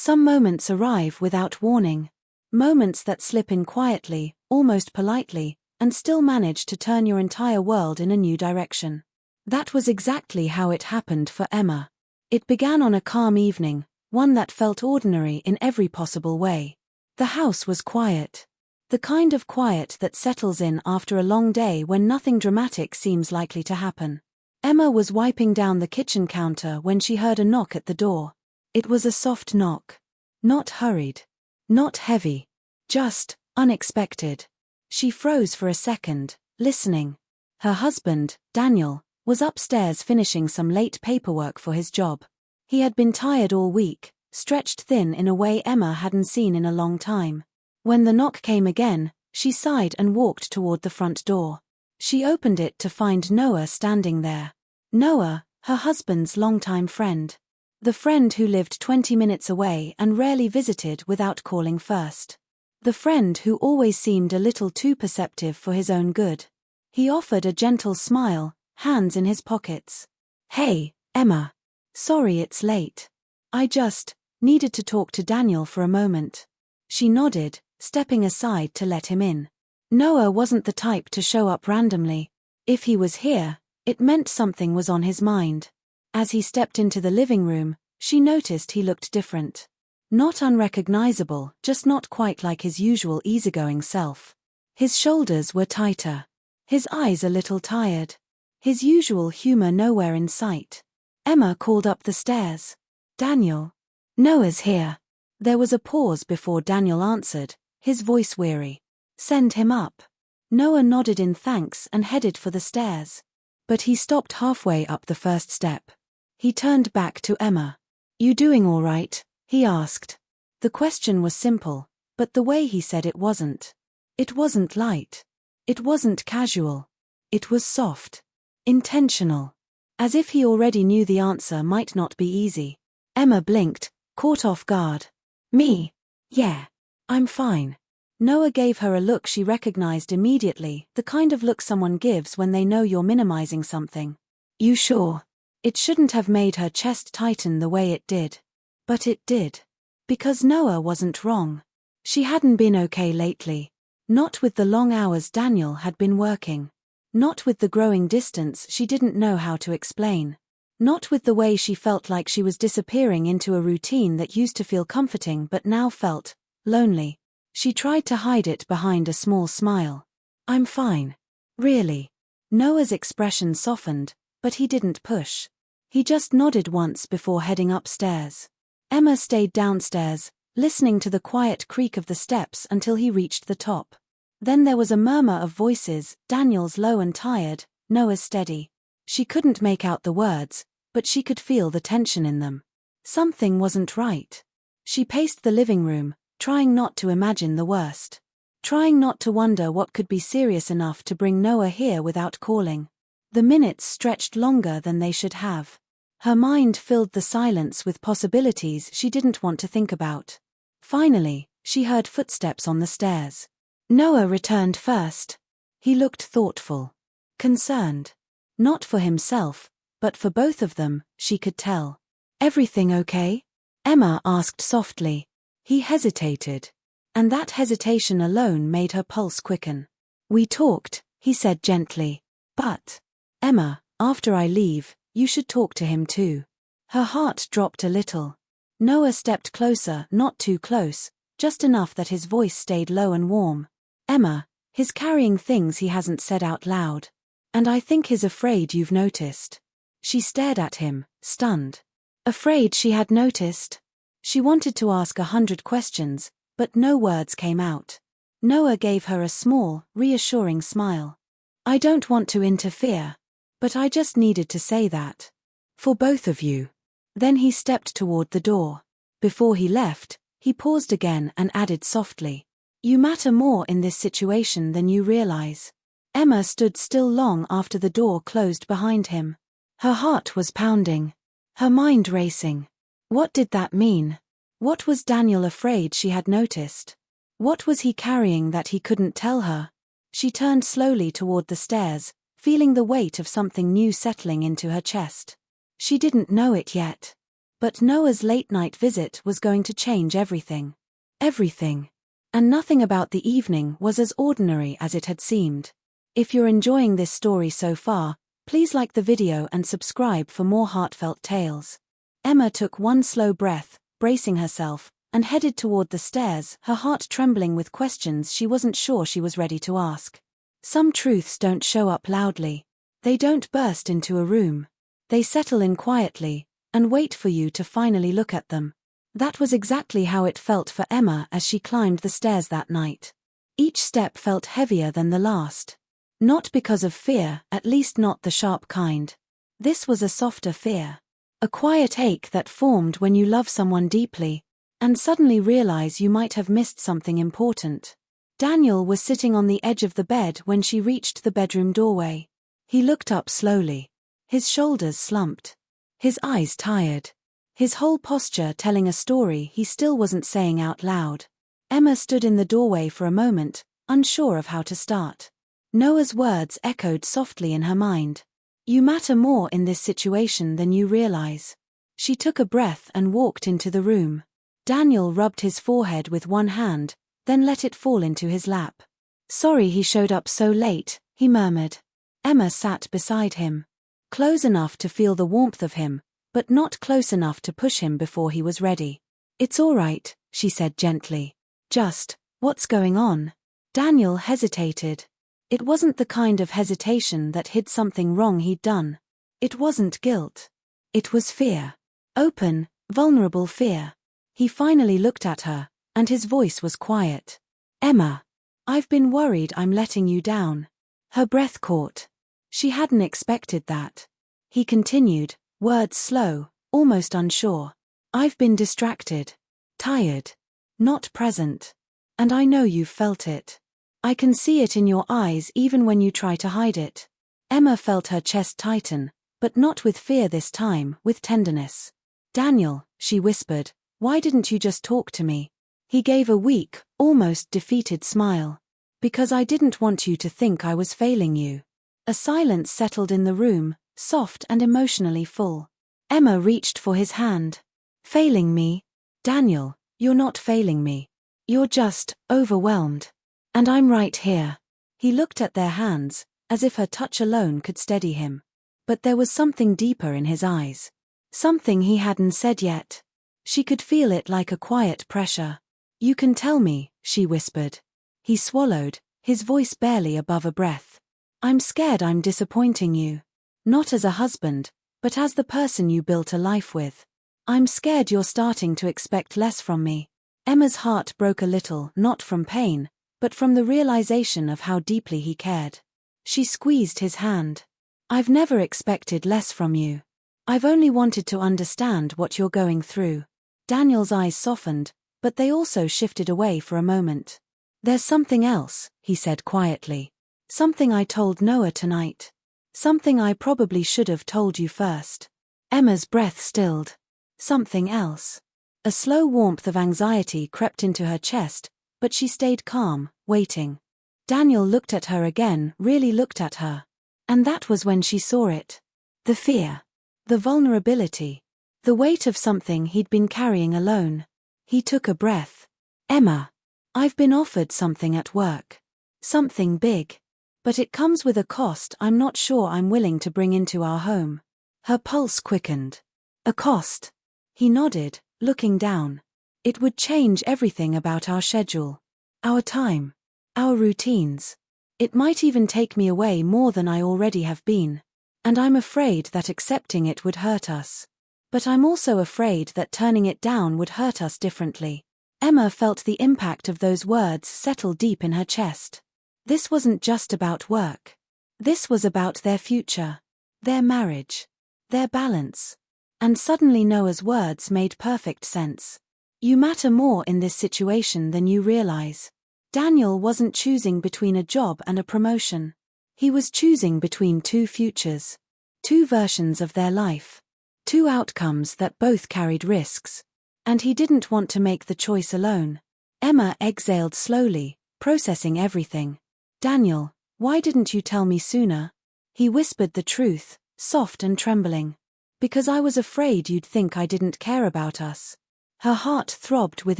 Some moments arrive without warning. Moments that slip in quietly, almost politely, and still manage to turn your entire world in a new direction. That was exactly how it happened for Emma. It began on a calm evening, one that felt ordinary in every possible way. The house was quiet. The kind of quiet that settles in after a long day when nothing dramatic seems likely to happen. Emma was wiping down the kitchen counter when she heard a knock at the door. It was a soft knock. Not hurried. Not heavy. Just unexpected. She froze for a second, listening. Her husband, Daniel, was upstairs finishing some late paperwork for his job. He had been tired all week, stretched thin in a way Emma hadn't seen in a long time. When the knock came again, she sighed and walked toward the front door. She opened it to find Noah standing there. Noah, her husband's longtime friend. The friend who lived 20 minutes away and rarely visited without calling first. The friend who always seemed a little too perceptive for his own good. He offered a gentle smile, hands in his pockets. "Hey, Emma. Sorry it's late. I just needed to talk to Daniel for a moment." She nodded, stepping aside to let him in. Noah wasn't the type to show up randomly. If he was here, it meant something was on his mind. As he stepped into the living room, she noticed he looked different. Not unrecognizable, just not quite like his usual easygoing self. His shoulders were tighter. His eyes a little tired. His usual humor nowhere in sight. Emma called up the stairs. "Daniel." "Noah's here." There was a pause before Daniel answered, his voice weary. "Send him up." Noah nodded in thanks and headed for the stairs. But he stopped halfway up the first step. He turned back to Emma. "You doing all right?" he asked. The question was simple, but the way he said it wasn't. It wasn't light. It wasn't casual. It was soft. Intentional. As if he already knew the answer might not be easy. Emma blinked, caught off guard. "Me? Yeah. I'm fine." Noah gave her a look she recognized immediately, the kind of look someone gives when they know you're minimizing something. "You sure?" It shouldn't have made her chest tighten the way it did. But it did. Because Noah wasn't wrong. She hadn't been okay lately. Not with the long hours Daniel had been working. Not with the growing distance she didn't know how to explain. Not with the way she felt like she was disappearing into a routine that used to feel comforting but now felt lonely. She tried to hide it behind a small smile. "I'm fine. Really." Noah's expression softened, but he didn't push. He just nodded once before heading upstairs. Emma stayed downstairs, listening to the quiet creak of the steps until he reached the top. Then there was a murmur of voices, Daniel's low and tired, Noah's steady. She couldn't make out the words, but she could feel the tension in them. Something wasn't right. She paced the living room, trying not to imagine the worst. Trying not to wonder what could be serious enough to bring Noah here without calling. The minutes stretched longer than they should have. Her mind filled the silence with possibilities she didn't want to think about. Finally, she heard footsteps on the stairs. Noah returned first. He looked thoughtful. Concerned. Not for himself, but for both of them, she could tell. "Everything okay?" Emma asked softly. He hesitated. And that hesitation alone made her pulse quicken. "We talked," he said gently. "But, Emma, after I leave, you should talk to him too." Her heart dropped a little. Noah stepped closer, not too close, just enough that his voice stayed low and warm. "Emma, he's carrying things he hasn't said out loud. And I think he's afraid you've noticed." She stared at him, stunned. Afraid she had noticed? She wanted to ask 100 questions, but no words came out. Noah gave her a small, reassuring smile. "I don't want to interfere. But I just needed to say that. For both of you." Then he stepped toward the door. Before he left, he paused again and added softly, "You matter more in this situation than you realize." Emma stood still long after the door closed behind him. Her heart was pounding. Her mind racing. What did that mean? What was Daniel afraid she had noticed? What was he carrying that he couldn't tell her? She turned slowly toward the stairs, feeling the weight of something new settling into her chest. She didn't know it yet. But Noah's late-night visit was going to change everything. Everything. And nothing about the evening was as ordinary as it had seemed. If you're enjoying this story so far, please like the video and subscribe for more heartfelt tales. Emma took one slow breath, bracing herself, and headed toward the stairs, her heart trembling with questions she wasn't sure she was ready to ask. Some truths don't show up loudly. They don't burst into a room. They settle in quietly, and wait for you to finally look at them. That was exactly how it felt for Emma as she climbed the stairs that night. Each step felt heavier than the last. Not because of fear, at least not the sharp kind. This was a softer fear. A quiet ache that formed when you love someone deeply, and suddenly realize you might have missed something important. Daniel was sitting on the edge of the bed when she reached the bedroom doorway. He looked up slowly. His shoulders slumped. His eyes tired. His whole posture telling a story he still wasn't saying out loud. Emma stood in the doorway for a moment, unsure of how to start. Noah's words echoed softly in her mind. You matter more in this situation than you realize. She took a breath and walked into the room. Daniel rubbed his forehead with one hand, then let it fall into his lap. Sorry he showed up so late, he murmured. Emma sat beside him. Close enough to feel the warmth of him, but not close enough to push him before he was ready. It's all right, she said gently. Just, what's going on? Daniel hesitated. It wasn't the kind of hesitation that hid something wrong he'd done. It wasn't guilt. It was fear. Open, vulnerable fear. He finally looked at her, and his voice was quiet. Emma, I've been worried I'm letting you down. Her breath caught. She hadn't expected that. He continued, words slow, almost unsure. I've been distracted. Tired. Not present. And I know you've felt it. I can see it in your eyes even when you try to hide it. Emma felt her chest tighten, but not with fear this time, with tenderness. Daniel, she whispered, why didn't you just talk to me? He gave a weak, almost defeated smile. Because I didn't want you to think I was failing you. A silence settled in the room, soft and emotionally full. Emma reached for his hand. Failing me? Daniel, you're not failing me. You're just overwhelmed. And I'm right here. He looked at their hands, as if her touch alone could steady him. But there was something deeper in his eyes. Something he hadn't said yet. She could feel it like a quiet pressure. You can tell me, she whispered. He swallowed, his voice barely above a breath. I'm scared I'm disappointing you. Not as a husband, but as the person you built a life with. I'm scared you're starting to expect less from me. Emma's heart broke a little, not from pain, but from the realization of how deeply he cared. She squeezed his hand. I've never expected less from you. I've only wanted to understand what you're going through. Daniel's eyes softened, but they also shifted away for a moment. There's something else, he said quietly. Something I told Noah tonight. Something I probably should have told you first. Emma's breath stilled. Something else. A slow warmth of anxiety crept into her chest, but she stayed calm, waiting. Daniel looked at her again, really looked at her. And that was when she saw it. The fear. The vulnerability. The weight of something he'd been carrying alone. He took a breath. Emma. I've been offered something at work. Something big. But it comes with a cost I'm not sure I'm willing to bring into our home. Her pulse quickened. A cost. He nodded, looking down. It would change everything about our schedule. Our time. Our routines. It might even take me away more than I already have been. And I'm afraid that accepting it would hurt us. But I'm also afraid that turning it down would hurt us differently. Emma felt the impact of those words settle deep in her chest. This wasn't just about work. This was about their future. Their marriage. Their balance. And suddenly Noah's words made perfect sense. You matter more in this situation than you realize. Daniel wasn't choosing between a job and a promotion. He was choosing between two futures. Two versions of their life. Two outcomes that both carried risks. And he didn't want to make the choice alone. Emma exhaled slowly, processing everything. Daniel, why didn't you tell me sooner? He whispered the truth, soft and trembling. Because I was afraid you'd think I didn't care about us. Her heart throbbed with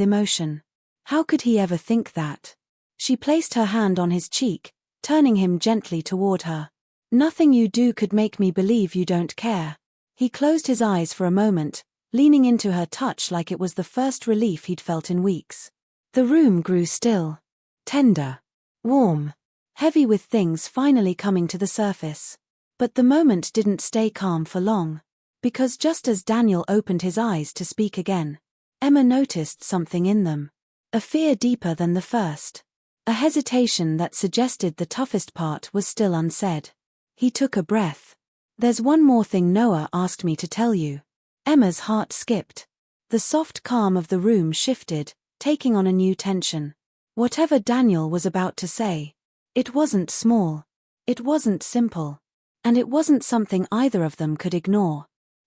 emotion. How could he ever think that? She placed her hand on his cheek, turning him gently toward her. Nothing you do could make me believe you don't care. He closed his eyes for a moment, leaning into her touch like it was the first relief he'd felt in weeks. The room grew still. Tender. Warm. Heavy with things finally coming to the surface. But the moment didn't stay calm for long. Because just as Daniel opened his eyes to speak again, Emma noticed something in them. A fear deeper than the first. A hesitation that suggested the toughest part was still unsaid. He took a breath. There's one more thing Noah asked me to tell you. Emma's heart skipped. The soft calm of the room shifted, taking on a new tension. Whatever Daniel was about to say, it wasn't small. It wasn't simple. And it wasn't something either of them could ignore.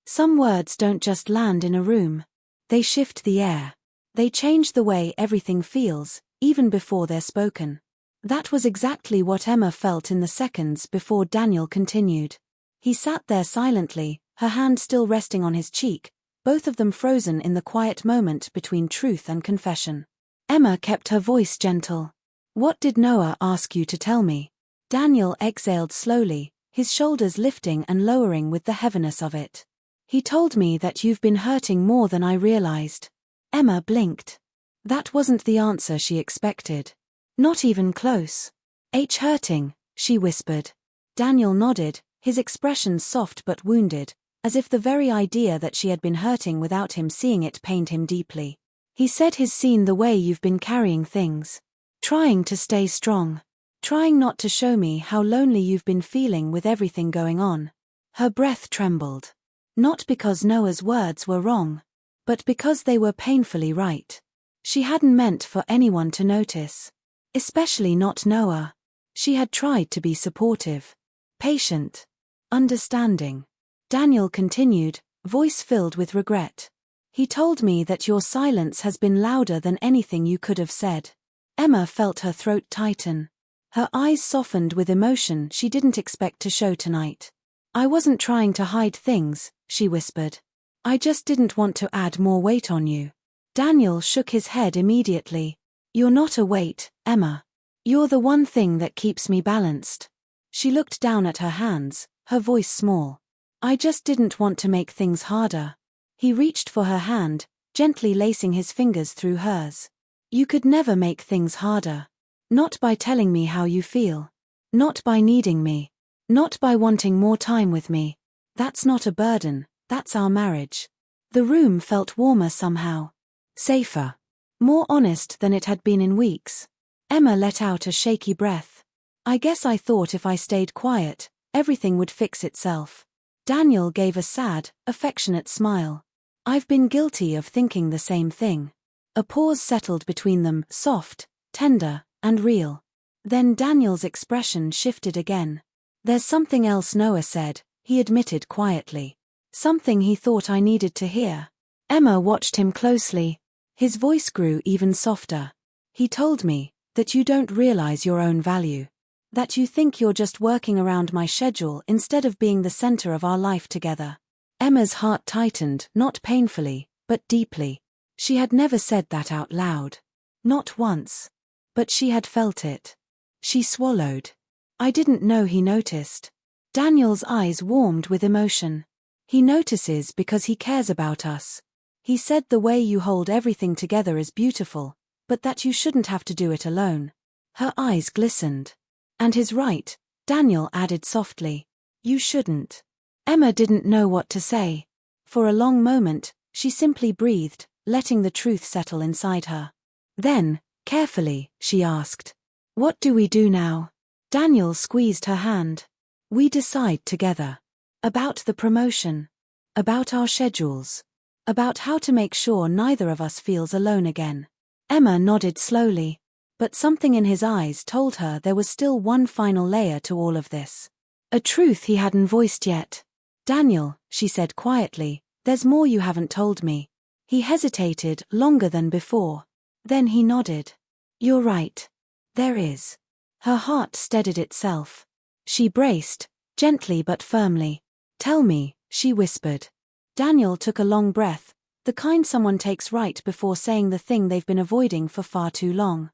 Some words don't just land in a room. They shift the air. They change the way everything feels, even before they're spoken. That was exactly what Emma felt in the seconds before Daniel continued. He sat there silently, her hand still resting on his cheek, both of them frozen in the quiet moment between truth and confession. Emma kept her voice gentle. What did Noah ask you to tell me? Daniel exhaled slowly, his shoulders lifting and lowering with the heaviness of it. He told me that you've been hurting more than I realized. Emma blinked. That wasn't the answer she expected. Not even close. Hurting, she whispered. Daniel nodded, his expression soft but wounded, as if the very idea that she had been hurting without him seeing it pained him deeply. He said he's seen the way you've been carrying things. Trying to stay strong. Trying not to show me how lonely you've been feeling with everything going on. Her breath trembled. Not because Noah's words were wrong, but because they were painfully right. She hadn't meant for anyone to notice. Especially not Noah. She had tried to be supportive. Patient. Understanding. Daniel continued, voice filled with regret. He told me that your silence has been louder than anything you could have said. Emma felt her throat tighten. Her eyes softened with emotion she didn't expect to show tonight. I wasn't trying to hide things, she whispered. I just didn't want to add more weight on you. Daniel shook his head immediately. You're not a weight, Emma. You're the one thing that keeps me balanced. She looked down at her hands, her voice small. I just didn't want to make things harder. He reached for her hand, gently lacing his fingers through hers. You could never make things harder. Not by telling me how you feel. Not by needing me. Not by wanting more time with me. That's not a burden, that's our marriage. The room felt warmer somehow. Safer. More honest than it had been in weeks. Emma let out a shaky breath. I guess I thought if I stayed quiet, everything would fix itself. Daniel gave a sad, affectionate smile. I've been guilty of thinking the same thing. A pause settled between them, soft, tender, and real. Then Daniel's expression shifted again. There's something else Noah said, he admitted quietly. Something he thought I needed to hear. Emma watched him closely. His voice grew even softer. He told me that you don't realize your own value. That you think you're just working around my schedule instead of being the center of our life together. Emma's heart tightened, not painfully, but deeply. She had never said that out loud. Not once. But she had felt it. She swallowed. I didn't know he noticed. Daniel's eyes warmed with emotion. He notices because he cares about us. He said the way you hold everything together is beautiful, but that you shouldn't have to do it alone. Her eyes glistened. And he's right, Daniel added softly. You shouldn't. Emma didn't know what to say. For a long moment, she simply breathed, letting the truth settle inside her. Then, carefully, she asked, what do we do now? Daniel squeezed her hand. We decide together. About the promotion. About our schedules. About how to make sure neither of us feels alone again. Emma nodded slowly. But something in his eyes told her there was still one final layer to all of this. A truth he hadn't voiced yet. Daniel, she said quietly, there's more you haven't told me. He hesitated longer than before. Then he nodded. You're right. There is. Her heart steadied itself. She braced, gently but firmly. Tell me, she whispered. Daniel took a long breath, the kind someone takes right before saying the thing they've been avoiding for far too long.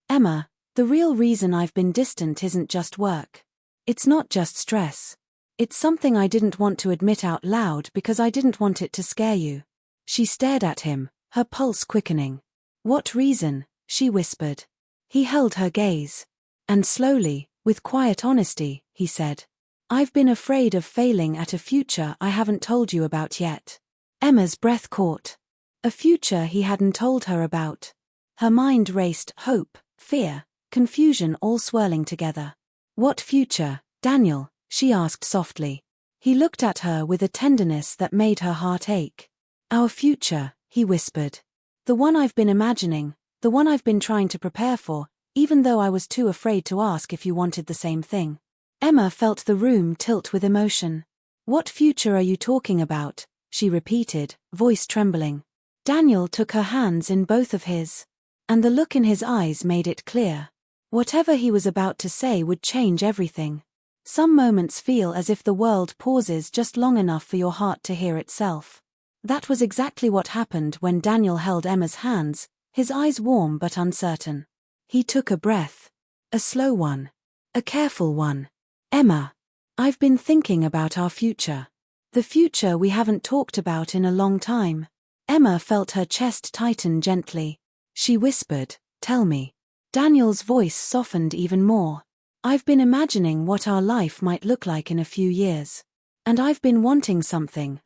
Emma, the real reason I've been distant isn't just work. It's not just stress. It's something I didn't want to admit out loud because I didn't want it to scare you. She stared at him, her pulse quickening. What reason? She whispered. He held her gaze. And slowly, with quiet honesty, he said, I've been afraid of failing at a future I haven't told you about yet. Emma's breath caught. A future he hadn't told her about. Her mind raced, hope, fear, confusion all swirling together. What future, Daniel? She asked softly. He looked at her with a tenderness that made her heart ache. Our future, he whispered. The one I've been imagining, the one I've been trying to prepare for, even though I was too afraid to ask if you wanted the same thing. Emma felt the room tilt with emotion. What future are you talking about? She repeated, voice trembling. Daniel took her hands in both of his. And the look in his eyes made it clear. Whatever he was about to say would change everything. Some moments feel as if the world pauses just long enough for your heart to hear itself. That was exactly what happened when Daniel held Emma's hands, his eyes warm but uncertain. He took a breath. A slow one. A careful one. Emma, I've been thinking about our future. The future we haven't talked about in a long time. Emma felt her chest tighten gently. She whispered, tell me. Daniel's voice softened even more. I've been imagining what our life might look like in a few years. And I've been wanting something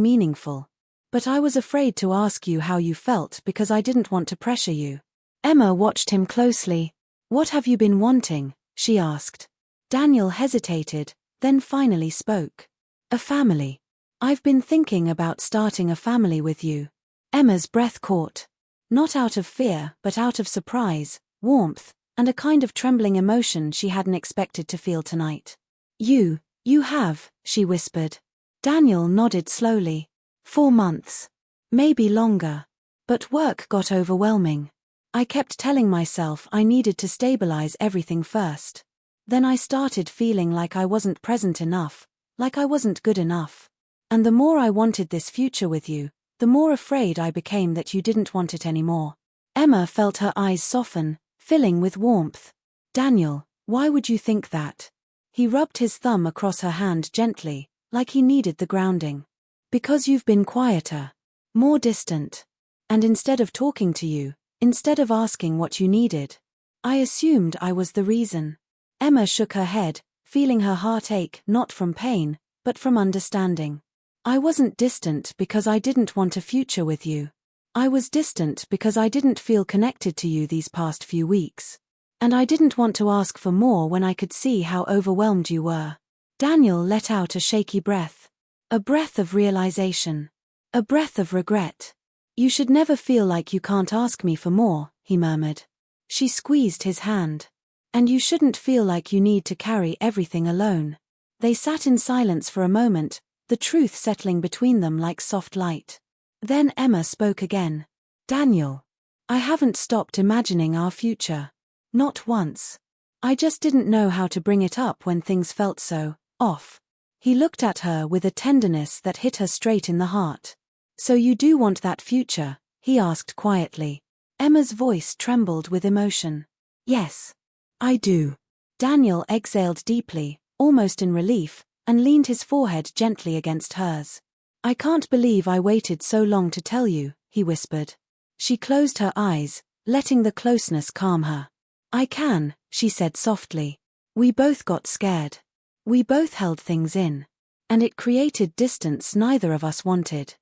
meaningful. But I was afraid to ask you how you felt because I didn't want to pressure you. Emma watched him closely. What have you been wanting? She asked. Daniel hesitated, then finally spoke. A family. I've been thinking about starting a family with you. Emma's breath caught. Not out of fear, but out of surprise, warmth, and a kind of trembling emotion she hadn't expected to feel tonight. You have, she whispered. Daniel nodded slowly. 4 months. Maybe longer. But work got overwhelming. I kept telling myself I needed to stabilize everything first. Then I started feeling like I wasn't present enough, like I wasn't good enough. And the more I wanted this future with you, the more afraid I became that you didn't want it anymore. Emma felt her eyes soften, filling with warmth. Daniel, why would you think that? He rubbed his thumb across her hand gently, like he needed the grounding. Because you've been quieter. More distant. And instead of talking to you, instead of asking what you needed, I assumed I was the reason. Emma shook her head, feeling her heart ache not from pain, but from understanding. I wasn't distant because I didn't want a future with you. I was distant because I didn't feel connected to you these past few weeks. And I didn't want to ask for more when I could see how overwhelmed you were. Daniel let out a shaky breath. A breath of realization. A breath of regret. You should never feel like you can't ask me for more, he murmured. She squeezed his hand. And you shouldn't feel like you need to carry everything alone. They sat in silence for a moment, the truth settling between them like soft light. Then Emma spoke again. Daniel. I haven't stopped imagining our future. Not once. I just didn't know how to bring it up when things felt so off. He looked at her with a tenderness that hit her straight in the heart. So you do want that future? He asked quietly. Emma's voice trembled with emotion. Yes. I do. Daniel exhaled deeply, almost in relief, and leaned his forehead gently against hers. I can't believe I waited so long to tell you, he whispered. She closed her eyes, letting the closeness calm her. I can, she said softly. We both got scared. We both held things in. And it created distance neither of us wanted.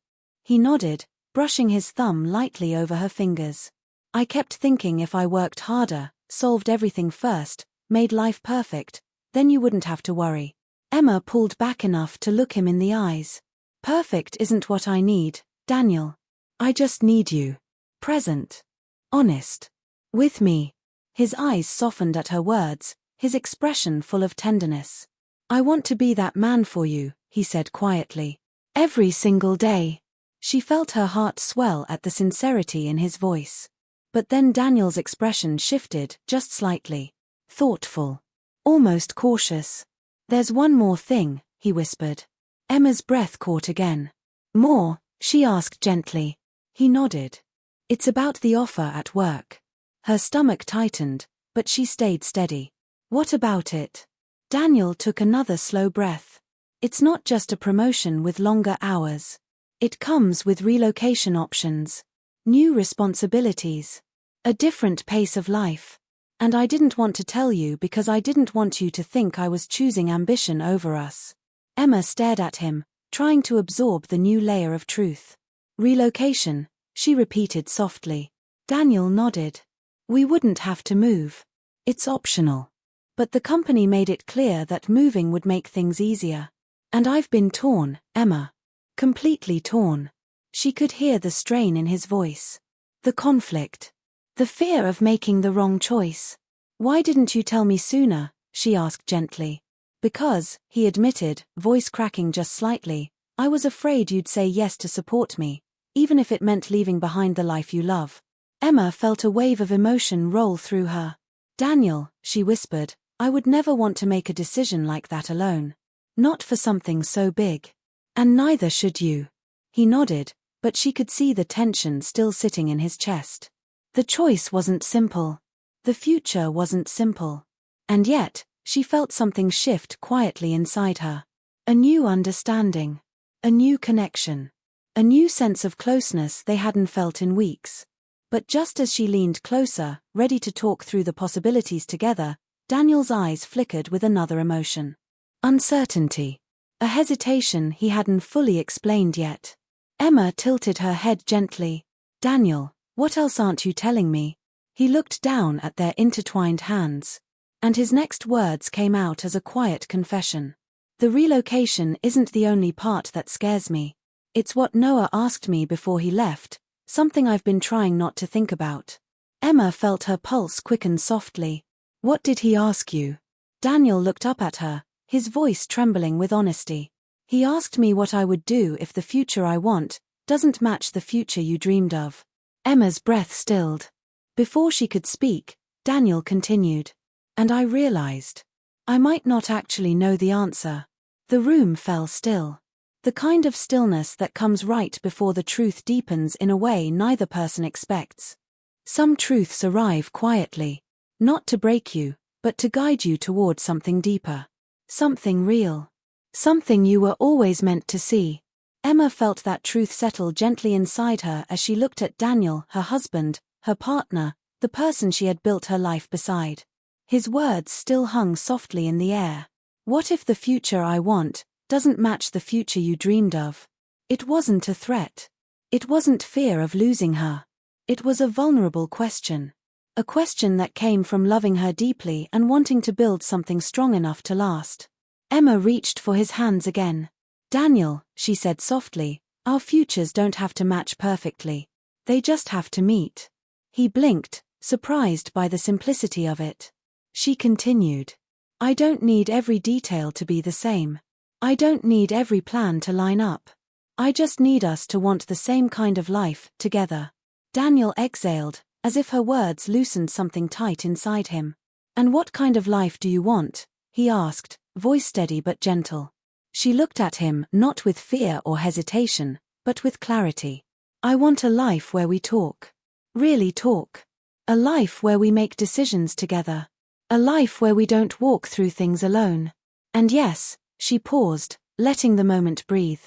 He nodded, brushing his thumb lightly over her fingers. I kept thinking if I worked harder, solved everything first, made life perfect, then you wouldn't have to worry. Emma pulled back enough to look him in the eyes. Perfect isn't what I need, Daniel. I just need you. Present. Honest. With me. His eyes softened at her words, his expression full of tenderness. I want to be that man for you, he said quietly. Every single day. She felt her heart swell at the sincerity in his voice. But then Daniel's expression shifted, just slightly. Thoughtful. Almost cautious. There's one more thing, he whispered. Emma's breath caught again. More? She asked gently. He nodded. It's about the offer at work. Her stomach tightened, but she stayed steady. What about it? Daniel took another slow breath. It's not just a promotion with longer hours. It comes with relocation options, new responsibilities, a different pace of life. And I didn't want to tell you because I didn't want you to think I was choosing ambition over us. Emma stared at him, trying to absorb the new layer of truth. Relocation, she repeated softly. Daniel nodded. We wouldn't have to move. It's optional. But the company made it clear that moving would make things easier. And I've been torn, Emma. Completely torn. She could hear the strain in his voice. The conflict. The fear of making the wrong choice. Why didn't you tell me sooner? She asked gently. Because, he admitted, voice cracking just slightly, I was afraid you'd say yes to support me, even if it meant leaving behind the life you love. Emma felt a wave of emotion roll through her. Daniel, she whispered, I would never want to make a decision like that alone. Not for something so big. And neither should you. He nodded, but she could see the tension still sitting in his chest. The choice wasn't simple. The future wasn't simple. And yet, she felt something shift quietly inside her. A new understanding. A new connection. A new sense of closeness they hadn't felt in weeks. But just as she leaned closer, ready to talk through the possibilities together, Daniel's eyes flickered with another emotion. Uncertainty. A hesitation he hadn't fully explained yet. Emma tilted her head gently. Daniel, what else aren't you telling me? He looked down at their intertwined hands. And his next words came out as a quiet confession. The relocation isn't the only part that scares me. It's what Noah asked me before he left, something I've been trying not to think about. Emma felt her pulse quicken softly. What did he ask you? Daniel looked up at her, his voice trembling with honesty. He asked me what I would do if the future I want doesn't match the future you dreamed of. Emma's breath stilled. Before she could speak, Daniel continued. And I realized. I might not actually know the answer. The room fell still. The kind of stillness that comes right before the truth deepens in a way neither person expects. Some truths arrive quietly. Not to break you, but to guide you toward something deeper. Something real. Something you were always meant to see. Emma felt that truth settle gently inside her as she looked at Daniel, her husband, her partner, the person she had built her life beside. His words still hung softly in the air. What if the future I want doesn't match the future you dreamed of? It wasn't a threat. It wasn't fear of losing her. It was a vulnerable question. A question that came from loving her deeply and wanting to build something strong enough to last. Emma reached for his hands again. Daniel, she said softly, our futures don't have to match perfectly. They just have to meet. He blinked, surprised by the simplicity of it. She continued. I don't need every detail to be the same. I don't need every plan to line up. I just need us to want the same kind of life, together. Daniel exhaled, as if her words loosened something tight inside him. And what kind of life do you want? He asked, voice steady but gentle. She looked at him not with fear or hesitation, but with clarity. I want a life where we talk. Really talk. A life where we make decisions together. A life where we don't walk through things alone. And yes, she paused, letting the moment breathe.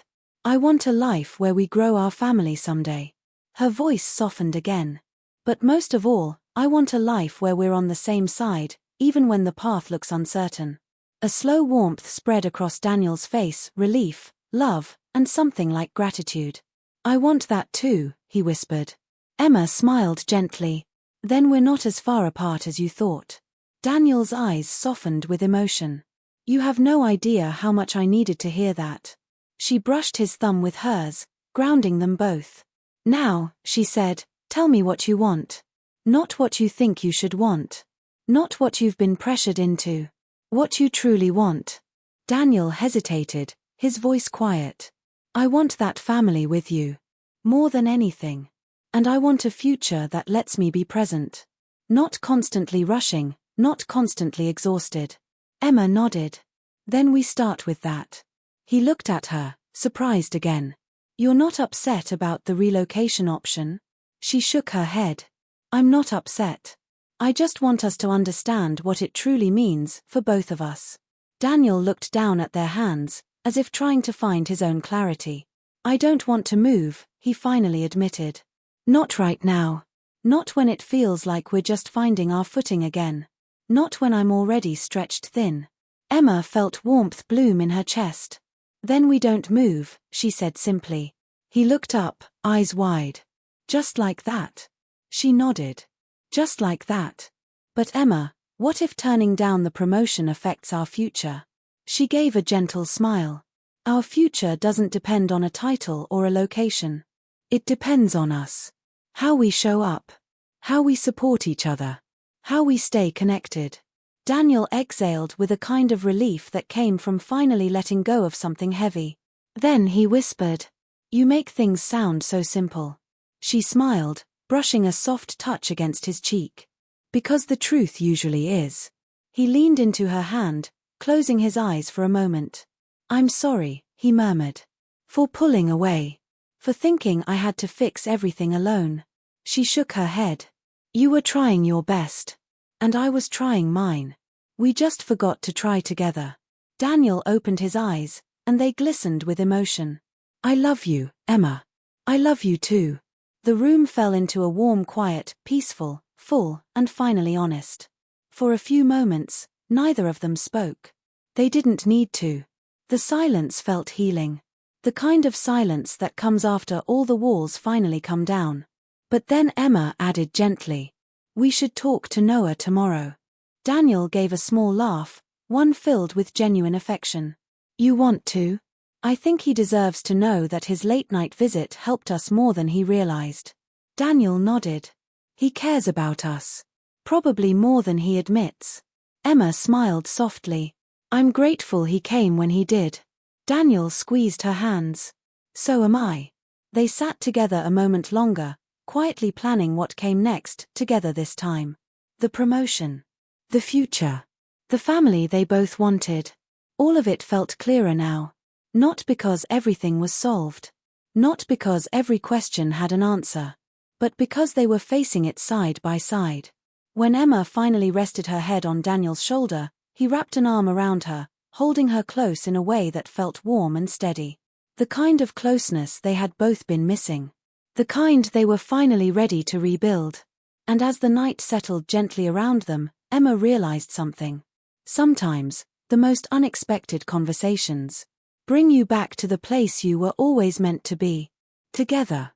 I want a life where we grow our family someday. Her voice softened again. But most of all, I want a life where we're on the same side, even when the path looks uncertain. A slow warmth spread across Daniel's face, relief, love, and something like gratitude. I want that too, he whispered. Emma smiled gently. Then we're not as far apart as you thought. Daniel's eyes softened with emotion. You have no idea how much I needed to hear that. She brushed his thumb with hers, grounding them both. Now, she said, tell me what you want. Not what you think you should want. Not what you've been pressured into. What you truly want. Daniel hesitated, his voice quiet. I want that family with you. More than anything. And I want a future that lets me be present. Not constantly rushing, not constantly exhausted. Emma nodded. Then we start with that. He looked at her, surprised again. "You're not upset about the relocation option?" She shook her head. "I'm not upset. I just want us to understand what it truly means for both of us." Daniel looked down at their hands, as if trying to find his own clarity. "I don't want to move," he finally admitted. "Not right now. Not when it feels like we're just finding our footing again. Not when I'm already stretched thin." Emma felt warmth bloom in her chest. "Then we don't move," she said simply. He looked up, eyes wide. "Just like that?" She nodded. "Just like that. But Emma, what if turning down the promotion affects our future?" She gave a gentle smile. "Our future doesn't depend on a title or a location. It depends on us. How we show up. How we support each other. How we stay connected." Daniel exhaled with a kind of relief that came from finally letting go of something heavy. Then he whispered, "You make things sound so simple." She smiled, brushing a soft touch against his cheek. "Because the truth usually is." He leaned into her hand, closing his eyes for a moment. "I'm sorry," he murmured. "For pulling away. For thinking I had to fix everything alone." She shook her head. "You were trying your best. And I was trying mine. We just forgot to try together." Daniel opened his eyes, and they glistened with emotion. "I love you, Emma. I love you too." The room fell into a warm quiet, peaceful, full, and finally honest. For a few moments, neither of them spoke. They didn't need to. The silence felt healing. The kind of silence that comes after all the walls finally come down. But then Emma added gently, "We should talk to Noah tomorrow." Daniel gave a small laugh, one filled with genuine affection. "You want to?" "I think he deserves to know that his late-night visit helped us more than he realized." Daniel nodded. "He cares about us. Probably more than he admits." Emma smiled softly. "I'm grateful he came when he did." Daniel squeezed her hands. "So am I." They sat together a moment longer, quietly planning what came next, together this time. The promotion. The future. The family they both wanted. All of it felt clearer now. Not because everything was solved. Not because every question had an answer. But because they were facing it side by side. When Emma finally rested her head on Daniel's shoulder, he wrapped an arm around her, holding her close in a way that felt warm and steady. The kind of closeness they had both been missing. The kind they were finally ready to rebuild. And as the night settled gently around them, Emma realized something. Sometimes, the most unexpected conversations bring you back to the place you were always meant to be. Together.